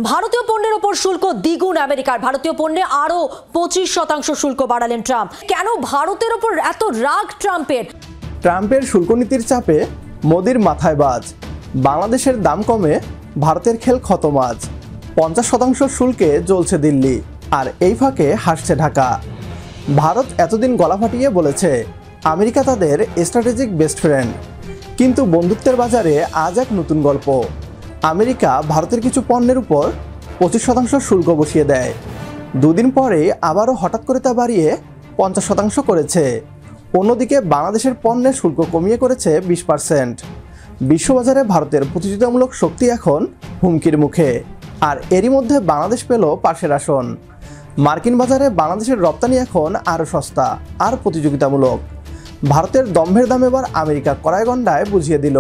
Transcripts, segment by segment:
ভারতীয় পণ্যের উপর শুল্ক দ্বিগুণ আমেরিকার। ভারতীয় পণ্যে আরো 25% শুল্ক বাড়ালেন ট্রাম্প। কেন ভারতের উপর এত রাগ ট্রাম্পের? ট্রাম্পের শুল্ক নীতির চাপে মোদির মাথায় বাজ। বাংলাদেশের দাম কমে ভারতের খেল খতম আজ। 50% শুল্কে জ্বলছে দিল্লি, আর এই ফাঁকে হাসছে ঢাকা। ভারত এতদিন গলা ফাটিয়ে বলেছে আমেরিকা তাদের স্ট্র্যাটেজিক বেস্ট ফ্রেন্ড, কিন্তু বন্ধুত্বের বাজারে আজ এক নতুন গল্প। আমেরিকা ভারতের কিছু পণ্যের উপর 25% শুল্ক বসিয়ে দেয়। দুদিন পরেই আবারও হঠাৎ করে তা বাড়িয়ে 50% করেছে। অন্যদিকে বাংলাদেশের পণ্যের শুল্ক কমিয়ে করেছে 20%। বিশ্ববাজারে ভারতের প্রতিযোগিতামূলক শক্তি এখন হুমকির মুখে, আর এরই মধ্যে বাংলাদেশ পেল পাশের আসন। মার্কিন বাজারে বাংলাদেশের রপ্তানি এখন আরও সস্তা আর প্রতিযোগিতামূলক। ভারতের দম্ভের দাম এবার আমেরিকা কড়ায় গণ্ডায় বুঝিয়ে দিল।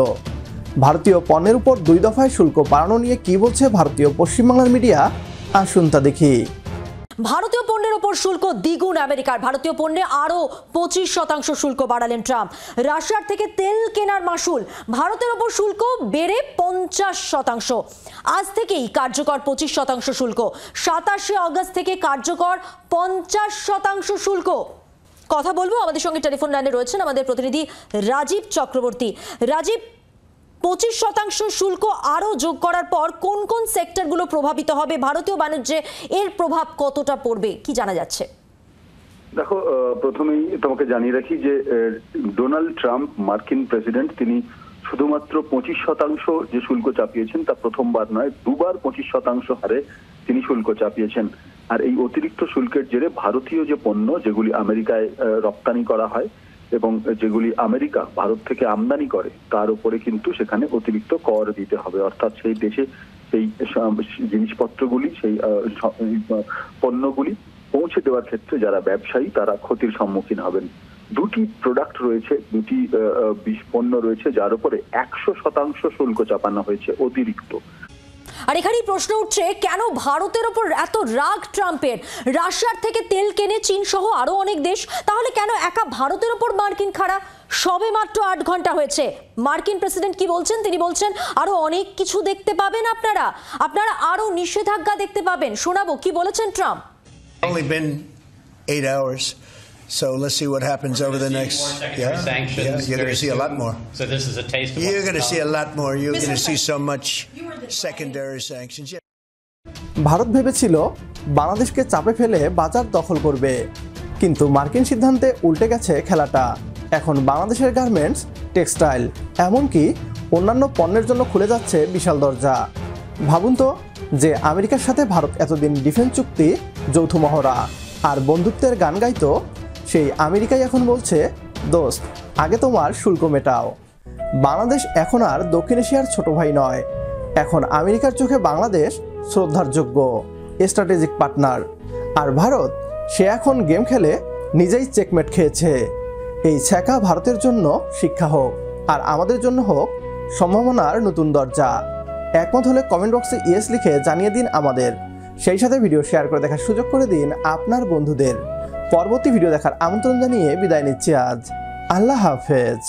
ভারতীয় পণ্যের উপর 2 দফায় শুল্ক বাড়ানো নিয়ে কী বলছে ভারতীয় পশ্চিমবাংলার মিডিয়া, আসুন তা দেখি। ভারতীয় পণ্যের উপর শুল্ক দ্বিগুণ আমেরিকার। ভারতীয় পণ্যে আরো 25% শুল্ক বাড়ালেন ট্রাম্প। রাশিয়ার থেকে তেল কেনার মাসুল ভারতের উপর শুল্ক বেড়ে 50%। আজ থেকেই কার্যকর 25% শুল্ক। 27 আগস্ট থেকে কার্যকর 50% শুল্ক। কথা বলবো, আমাদের সঙ্গে টেলিফোন লাইনে রয়েছেন আমাদের প্রতিনিধি রাজীব চক্রবর্তী। রাজীব, 25% শুল্ক আরও যোগ করার পর কোন কোন সেক্টরগুলো প্রভাবিত হবে? ভারতীয় বাণিজ্যে এর প্রভাব কতটা পড়বে, কি জানা যাচ্ছে? দেখো, প্রথমেই তোমাকে জানিয়ে রাখি যে ডোনাল্ড ট্রাম্প মার্কিন প্রেসিডেন্ট, তিনি শুধুমাত্র 25% যে শুল্ক চাপিয়েছেন তা প্রথমবার নয়, দুবার 25% হারে তিনি শুল্ক চাপিয়েছেন। আর এই অতিরিক্ত শুল্কের জেরে ভারতীয় যে পণ্য যেগুলি আমেরিকায় রপ্তানি করা হয় এবং যেগুলি আমেরিকা ভারত থেকে আমদানি করে তার উপরে কিন্তু সেখানে অতিরিক্ত কর দিতে হবে। অর্থাৎ সেই দেশে সেই জিনিসপত্রগুলি, সেই পণ্যগুলি পৌঁছে দেওয়ার ক্ষেত্রে যারা ব্যবসায়ী তারা ক্ষতির সম্মুখীন হবেন। দুটি প্রোডাক্ট রয়েছে, দুটি পণ্য রয়েছে যার উপরে 100% শুল্ক চাপানো হয়েছে অতিরিক্ত। আর এখানেই প্রশ্ন উঠছে, কেন ভারতের ওপর এত রাগ ট্রাম্পের? রাশিয়ার থেকে তেল কেনে চীন সহ আরো অনেক দেশ, তাহলে কেন একা ভারতের ওপর মার্কিন খাড়া? সবে মাত্র 8 ঘন্টা হয়েছে। মার্কিন প্রেসিডেন্ট কি বলছেন? তিনি বলছেন আরো অনেক কিছু দেখতে পাবেন আপনারা আরো নিষেধাজ্ঞা দেখতে পাবেন। শোনাবো কি বলেছেন Trump. Only been 8 hours. So let's see what happens over the next. You're going to see a lot more. So this is a taste of. You're going to see a lot more. You're going to see so much secondary sanctions. Bharat ভেবেছিল বাংলাদেশকে চাপে ফেলে বাজার দখল করবে, কিন্তু মার্কিন সিদ্ধান্তে উল্টে গেছে খেলাটা। এখন বাংলাদেশের গার্মেন্টস, টেক্সটাইল, এমনকি অন্যান্য পণ্যের জন্য খুলে যাচ্ছে বিশাল দরজা। ভাবুন তো, যে আমেরিকার সাথে ভারত এতদিন ডিফেন্স চুক্তি, যৌথ মহড়া আর বন্ধুত্বের গান গাইতো, সেই আমেরিকাই এখন বলছে দোস্ত আগে তোমার শুল্ক মেটাও। বাংলাদেশ এখন আর দক্ষিণ এশিয়ার ছোট ভাই নয়, এখন আমেরিকার চোখে বাংলাদেশ শ্রদ্ধার যোগ্য স্ট্র্যাটেজিক পার্টনার। আর ভারত, সে এখন গেম খেলে নিজেই চেকমেট খেয়েছে। এই ছ্যাঁকা ভারতের জন্য শিক্ষা হোক, আর আমাদের জন্য হোক সম্ভাবনার নতুন দরজা। একমত হলে কমেন্ট বক্সে ইয়েস লিখে জানিয়ে দিন আমাদের। সেই সাথে ভিডিও শেয়ার করে দেখার সুযোগ করে দিন আপনার বন্ধুদের। পরবর্তী ভিডিও দেখার আমন্ত্রণ জানিয়ে বিদায় নিচ্ছি আজ। আল্লাহ হাফেজ।